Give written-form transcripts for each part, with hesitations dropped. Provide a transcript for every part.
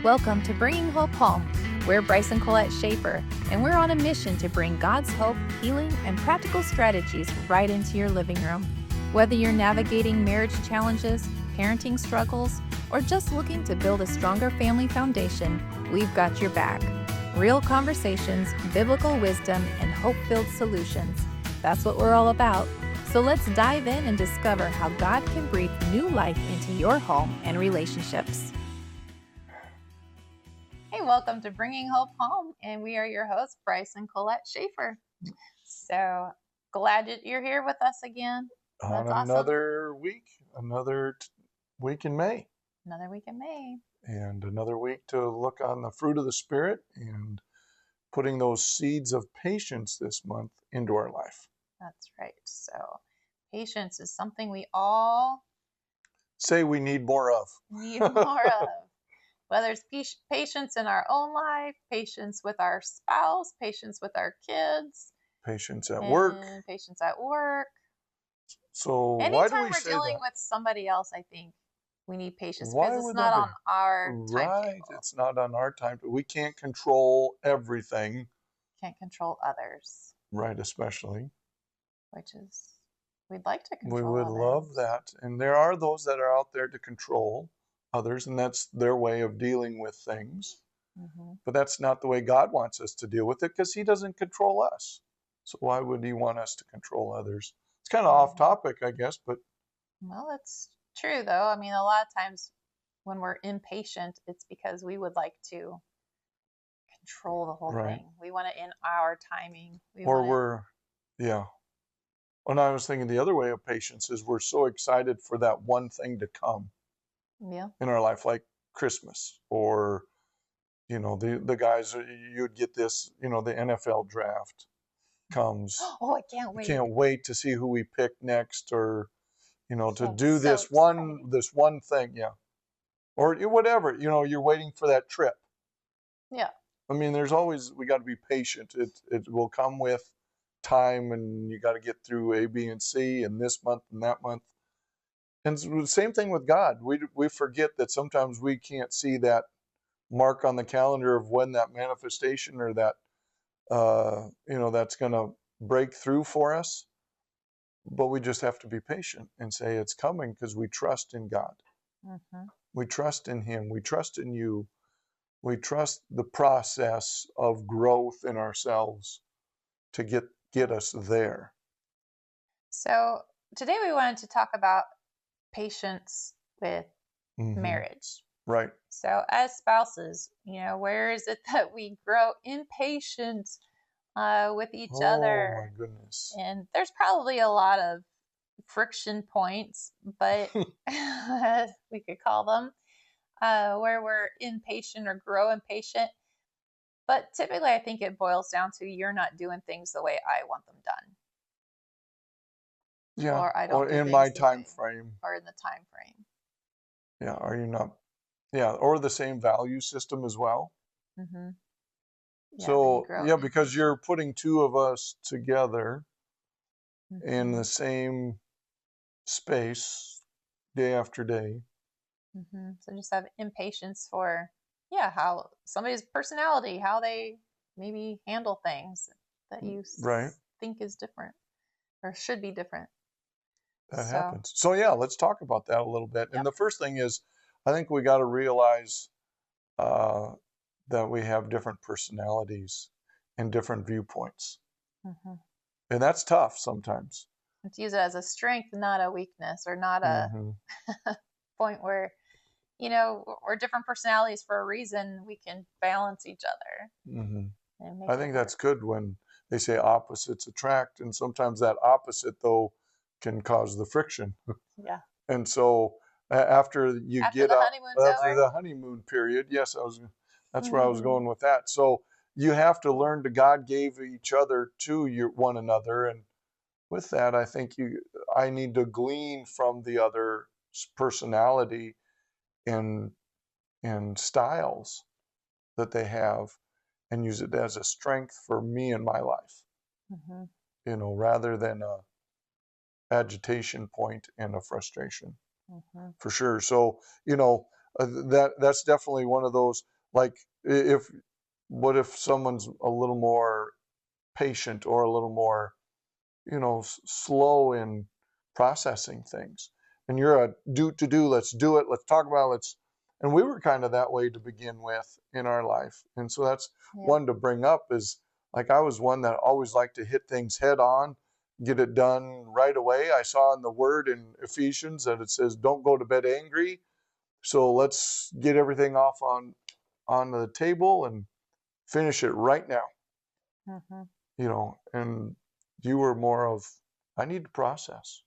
Welcome to Bringing Hope Home. We're Bryce and Colette Schaffer, and we're on a mission to bring God's hope, healing, and practical strategies right into your living room. Whether you're navigating marriage challenges, parenting struggles, or just looking to build a stronger family foundation, we've got your back. Real conversations, biblical wisdom, and hope-filled solutions. That's what we're all about. So let's dive in and discover how God can breathe new life into your home and relationships. Hey, welcome to Bringing Hope Home, and we are your hosts, Bryce and Colette Schaffer. So glad that you're here with us again. That's on another awesome. Week, week in May. Another week in May. And another week to look on the fruit of the Spirit and putting those seeds of patience this month into our life. That's right. So patience is something we all say we need more of. Whether it's patience in our own life, patience with our spouse, patience with our kids. Patience at work. Patience at work. So anytime why do we we're say dealing that? with somebody else, I think we need patience Why because it's would not that on our timetable. Right, it's not on our time. We can't control everything. Can't control others. Right, especially. Which is, we'd like to control We would others. love that. And there are those that are out there to control others, and that's their way of dealing with things. Mm-hmm. But that's not the way God wants us to deal with it, because he doesn't control us. So why would he want us to control others? It's kind of off topic, I guess, but... Well, it's true, though. I mean, a lot of times when we're impatient, it's because we would like to control the whole thing. We want it in our timing. Yeah. And I was thinking the other way of patience is we're so excited for that one thing to come in our life, like Christmas, or, the guys, you'd get this, the NFL draft comes. Oh, I can't wait. I can't wait to see who we pick next, or, to do this one thing. Yeah. Or whatever, you're waiting for that trip. Yeah. I mean, we got to be patient. It will come with time, and you got to get through A, B, and C, and this month and that month. And the same thing with God. We forget that sometimes we can't see that mark on the calendar of when that manifestation or that, that's going to break through for us. But we just have to be patient and say it's coming, because we trust in God. Mm-hmm. We trust in him. We trust in you. We trust the process of growth in ourselves to get us there. So today we wanted to talk about patience with marriage. Right. So as spouses, where is it that we grow impatient with each other? Oh my goodness. And there's probably a lot of friction points, but we could call them, where we're impatient or grow impatient. But typically I think it boils down to you're not doing things the way I want them done. Yeah, or I don't in my time frame. Or in the time frame. Yeah, are you not? Yeah, or the same value system as well. Mm-hmm. Yeah, so, because you're putting two of us together in the same space day after day. Mm-hmm. So just have impatience for, how somebody's personality, how they maybe handle things that you think is different or should be different. That happens. So let's talk about that a little bit. Yep. And the first thing is, I think we got to realize that we have different personalities and different viewpoints. Mm-hmm. And that's tough sometimes. Let's use it as a strength, not a weakness, or not a point where, we're different personalities for a reason. We can balance each other. Mm-hmm. I think that's good when they say opposites attract. And sometimes that opposite, though, can cause the friction. Yeah. And so after the honeymoon period, that's where I was going with that. So you have to learn God gave each other to one another. And with that, I think I need to glean from the other personality and styles that they have and use it as a strength for me in my life. Mm-hmm. Rather than a agitation point and a frustration. Mm-hmm. For sure. So, That's definitely one of those, like, what if someone's a little more patient or a little more, slow in processing things, and you're a do, let's do it, let's talk about it, and we were kind of that way to begin with in our life. And so that's one to bring up, is like, I was one that always liked to hit things head on, get it done right away. I saw in the word in Ephesians that it says, don't go to bed angry. So let's get everything off on the table and finish it right now. And you were more of, I need to process.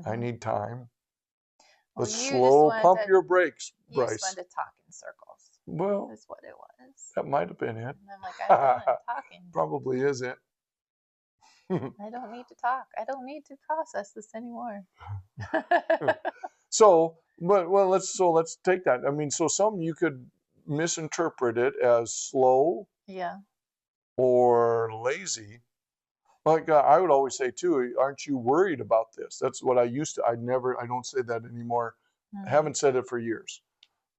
I need time. Well, Let's slow pump your brakes, you Bryce. just wanted to talk in circles. Well, That's what it was. that might have been it. And I'm like, I'm done talking. Probably is it. I don't need to talk. I don't need to process this anymore. Let's take that. I mean, so some you could misinterpret it as slow, or lazy. Like, I would always say too, aren't you worried about this? That's what I used to. I don't say that anymore. I haven't said it for years.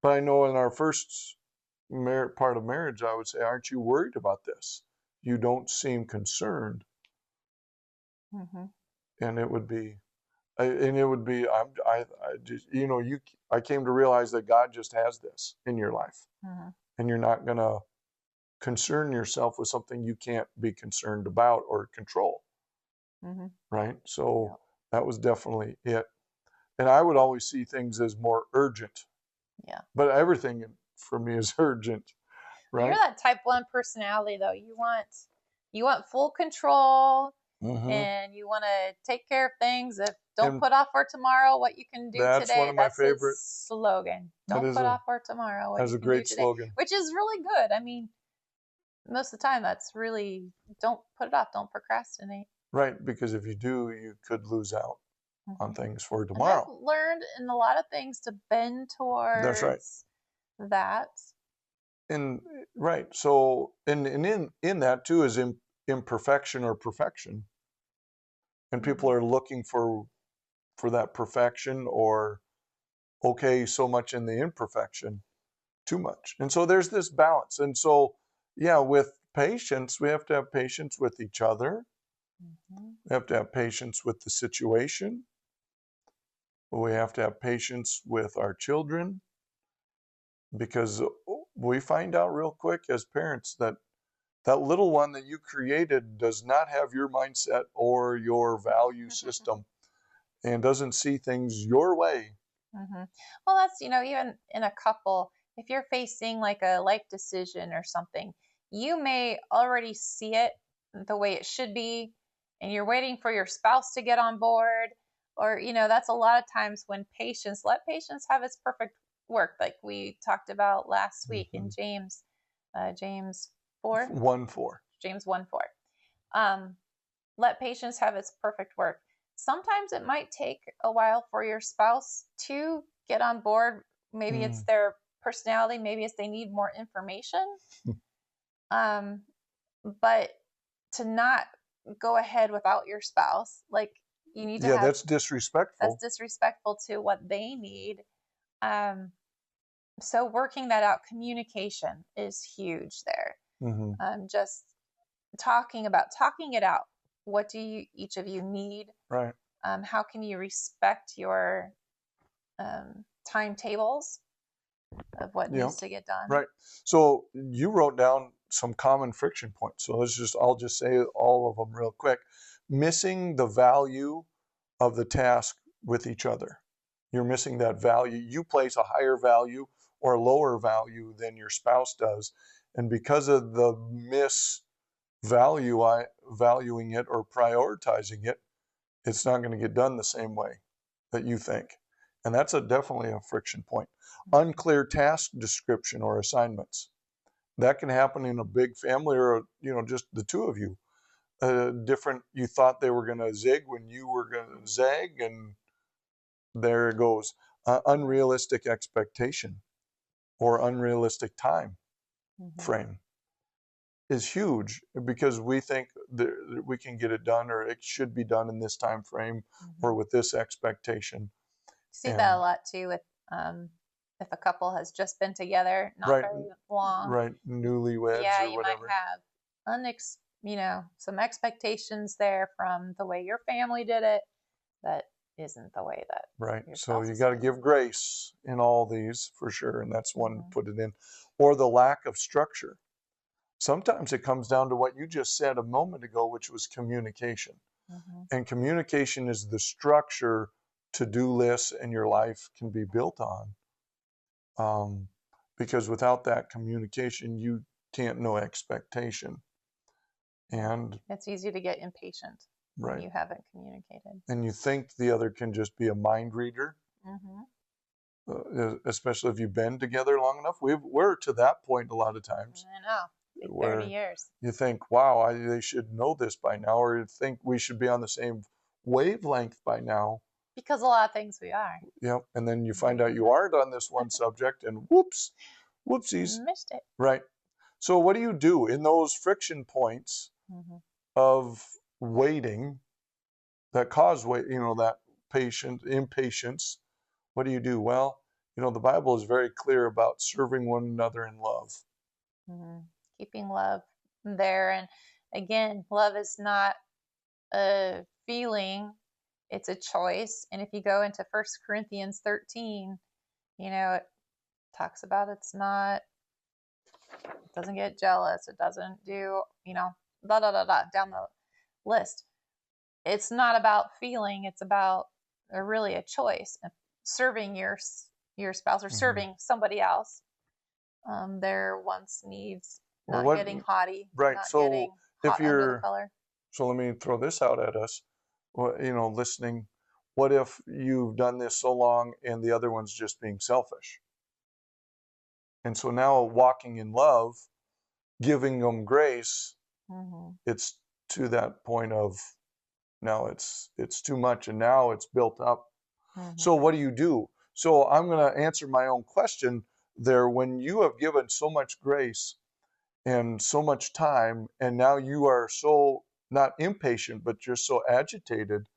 But I know in our first part of marriage, I would say, aren't you worried about this? You don't seem concerned. And it would be, I came to realize that God just has this in your life, and you're not gonna concern yourself with something you can't be concerned about or control. Right? So that was definitely it. And I would always see things as more urgent. But everything for me is urgent. Right? You're that type 1 personality, though. You want full control, and you want to take care of things. Don't put off for tomorrow what you can do today. That's one of my favorite slogan. Don't put off for tomorrow what you can do today. That's a great slogan. Which is really good. I mean, most of the time, that's really, don't put it off. Don't procrastinate. Right, because if you do, you could lose out on things for tomorrow. And I've learned in a lot of things to bend towards that. And right, so and in that too is imperfection or perfection, and people are looking for that perfection, or so much in the imperfection, too much. And so there's this balance. And so with patience, we have to have patience with each other. We have to have patience with the situation. We have to have patience with our children, because we find out real quick as parents that little one that you created does not have your mindset or your value system, and doesn't see things your way. Well, that's, even in a couple, if you're facing like a life decision or something, you may already see it the way it should be, and you're waiting for your spouse to get on board. Or, that's a lot of times when let patience have its perfect work, like we talked about last week in James 4. James 1:4. Let patience have its perfect work. Sometimes it might take a while for your spouse to get on board. Maybe it's their personality. Maybe it's they need more information. But to not go ahead without your spouse, like, you need to have, that's disrespectful. That's disrespectful to what they need. So working that out, communication is huge there. Just talking it out. What do each of you need? Right. How can you respect your timetables of what needs to get done? Right. So you wrote down some common friction points. So I'll just say all of them real quick. Missing the value of the task with each other. You're missing that value. You place a higher value or a lower value than your spouse does. And because of the valuing it or prioritizing it, it's not going to get done the same way that you think. And that's definitely a friction point. Unclear task description or assignments. That can happen in a big family, or just the two of you. You thought they were going to zig when you were going to zag, and there it goes. Unrealistic expectation or unrealistic time frame is huge, because we think that we can get it done, or it should be done in this time frame or with this expectation. See that a lot too with if a couple has just been together not Right. very long, Right. Newlyweds yeah, or you might whatever. have some expectations there from the way your family did it that isn't the way that Right. your So spouse you is got to doing give it. grace in all these for sure. And that's one to Mhm. put it in. Or the lack of structure. Sometimes it comes down to what you just said a moment ago, which was communication. Mhm. And communication is the structure to-do lists in your life can be built on. Because without that communication, you can't know expectation. And It's easy to get impatient when right. you haven't communicated. And you think the other can just be a mind reader, especially if you've been together long enough. We're to that point a lot of times I know, like 30 where years. you think, wow, they should know this by now, or you think we should be on the same wavelength by now. Because a lot of things we are. Yep. And then you find out you aren't on this one subject, and whoopsies. Missed it. Right. So what do you do in those friction points of waiting that cause that impatience? What do you do? Well, the Bible is very clear about serving one another in love. Keeping love there. And again, love is not a feeling, it's a choice. And if you go into 1 Corinthians 13, it talks about it doesn't get jealous. It doesn't do, da da da da down the list. It's not about feeling. It's about really a choice. Serving your spouse or serving somebody else. Their wants, needs, not getting haughty, right? not So getting if hot under the you're, collar. so let me throw this out at us. Listening. What if you've done this so long and the other one's just being selfish? And so now walking in love, giving them grace, it's to that point of now it's too much and now it's built up. So what do you do? So I'm going to answer my own question there. When you have given so much grace and so much time, and now you are so not impatient, but you're so agitated,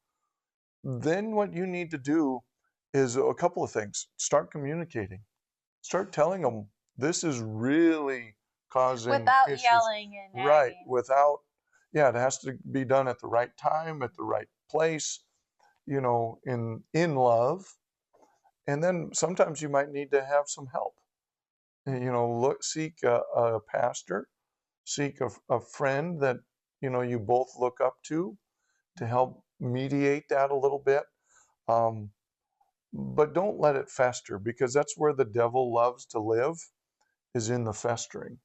then what you need to do is a couple of things. Start communicating. Start telling them this is really causing without issues. Yelling and nagging. Right. Without, it has to be done at the right time, at the right place, in love. And then sometimes you might need to have some help. Seek a pastor, seek a friend that, you both look up to help mediate that a little bit. But don't let it fester, because that's where the devil loves to live, is in the festering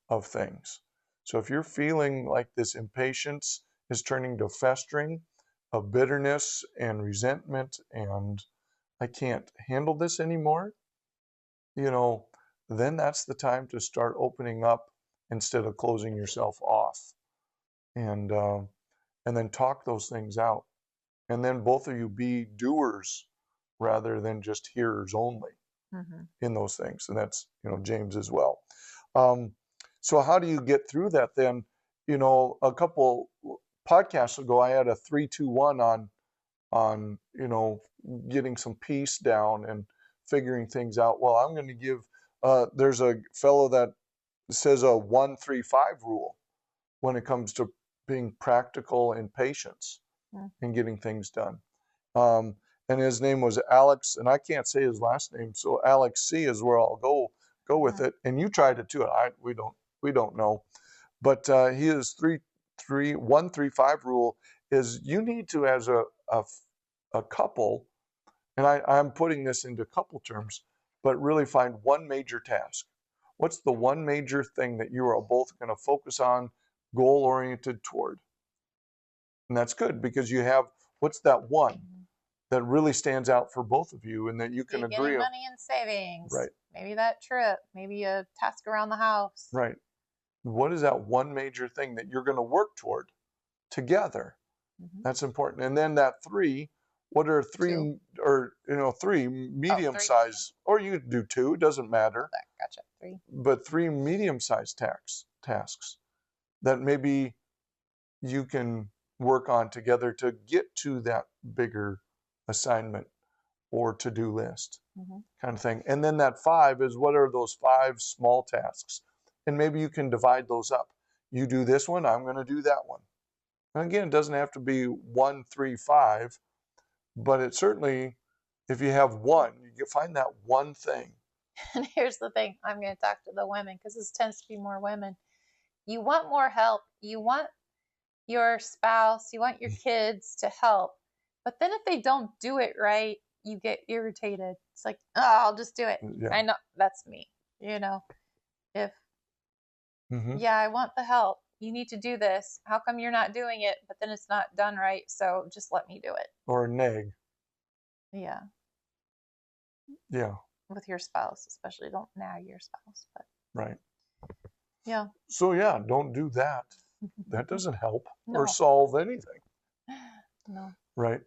of things. So if you're feeling like this impatience is turning to festering of bitterness and resentment and I can't handle this anymore, then that's the time to start opening up instead of closing yourself off, and then talk those things out, and then both of you be doers rather than just hearers only in those things, and that's James as well. So how do you get through that then? A couple podcasts ago, I had a 3-2-1 on getting some peace down and figuring things out. Well, I'm going to give there's a fellow that says a 1-3-5 rule when it comes to being practical and patience and getting things done. And his name was Alex, and I can't say his last name, so Alex C is where I'll go with it. And you tried it too. We don't know, but he is 1-3-5 rule is you need to, as a couple, and I'm putting this into couple terms, but really find one major task. What's the one major thing that you are both going to focus on, goal oriented toward? And that's good, because you have, what's that one that really stands out for both of you and that you can agree on? Money and savings. Right. Maybe that trip. Maybe a task around the house. Right. What is that one major thing that you're going to work toward together? That's important. And then that 3, what are 3 2. or three medium size, or you could do 2, it doesn't matter. Gotcha. 3. But 3 medium sized tasks that maybe you can work on together to get to that bigger assignment or to-do list. kind of thing. And then that 5 is, what are those 5 small tasks? And maybe you can divide those up. You do this one, I'm going to do that one. And again, it doesn't have to be 1, 3, 5, but it certainly, if you have one, you can find that one thing. And here's the thing, I'm going to talk to the women because this tends to be more women. You want more help. You want your spouse, you want your kids to help. But then if they don't do it right, you get irritated. It's like, oh, I'll just do it. Yeah. I know that's me. If, yeah, I want the help. You need to do this. How come you're not doing it? But then it's not done right. So just let me do it. Or nag. Yeah. Yeah. With your spouse, especially don't nag your spouse. But right. Yeah. So yeah, don't do that. That doesn't help or No. solve anything. No. Right.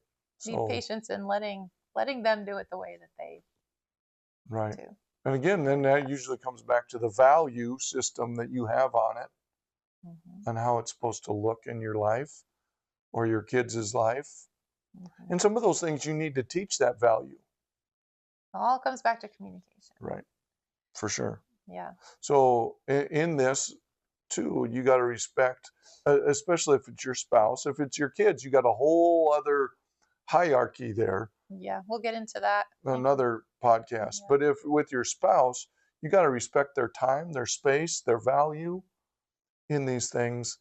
Need patience in letting them do it the way that they right. do. And again, then that usually comes back to the value system that you have on it and how it's supposed to look in your life or your kids' life. And some of those things you need to teach that value. It all comes back to communication. Right. For sure. Yeah. So in this too, you got to respect, especially if it's your spouse. If it's your kids, you got a whole other hierarchy there. Yeah, we'll get into that. Another podcast. Yeah. But if with your spouse, you got to respect their time, their space, their value in these things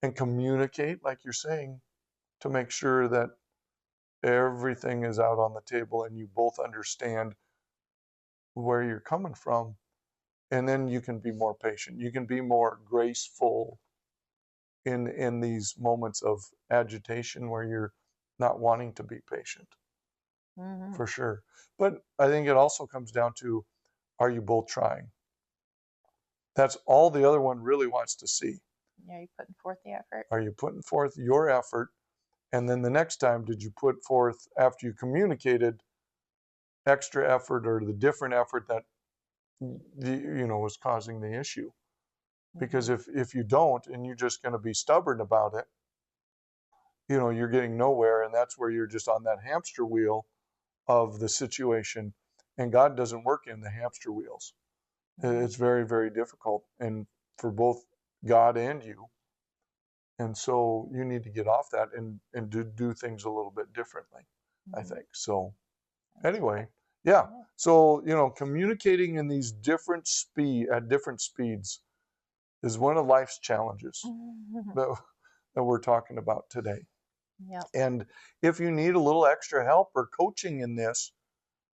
and communicate, like you're saying, to make sure that everything is out on the table and you both understand where you're coming from. And then you can be more patient. You can be more graceful in these moments of agitation where you're not wanting to be patient. For sure. But I think it also comes down to, are you both trying? That's all the other one really wants to see. Yeah, you putting forth the effort. Are you putting forth your effort? And then the next time, did you put forth, after you communicated, extra effort or the different effort that was causing the issue? Because if you don't and you're just going to be stubborn about it, you're getting nowhere, and that's where you're just on that hamster wheel of the situation, and God doesn't work in the hamster wheels. It's very, very difficult, and for both God and you. And so you need to get off that and do things a little bit differently, I think. So anyway, yeah. So, communicating in these different speeds is one of life's challenges that we're talking about today. Yep. And if you need a little extra help or coaching in this,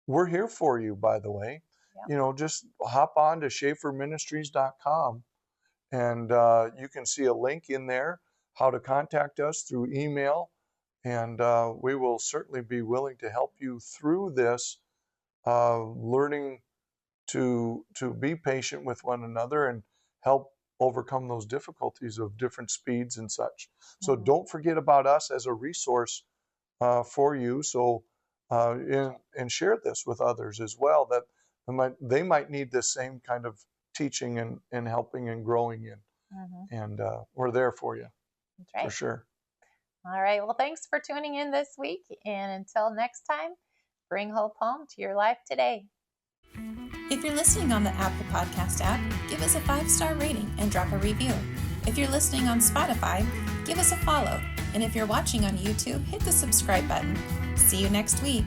we're here for you, by the way. Yep. Just hop on to schafferministries.com and you can see a link in there, how to contact us through email. And we will certainly be willing to help you through this, learning to be patient with one another and help overcome those difficulties of different speeds and such. So don't forget about us as a resource for you. So and share this with others as well, that they might need this same kind of teaching and helping and growing in. And we're there for you. That's right. For sure. All right. Well, thanks for tuning in this week. And until next time, bring hope home to your life today. If you're listening on the Apple Podcast app, give us a 5-star rating and drop a review. If you're listening on Spotify, give us a follow. And if you're watching on YouTube, hit the subscribe button. See you next week.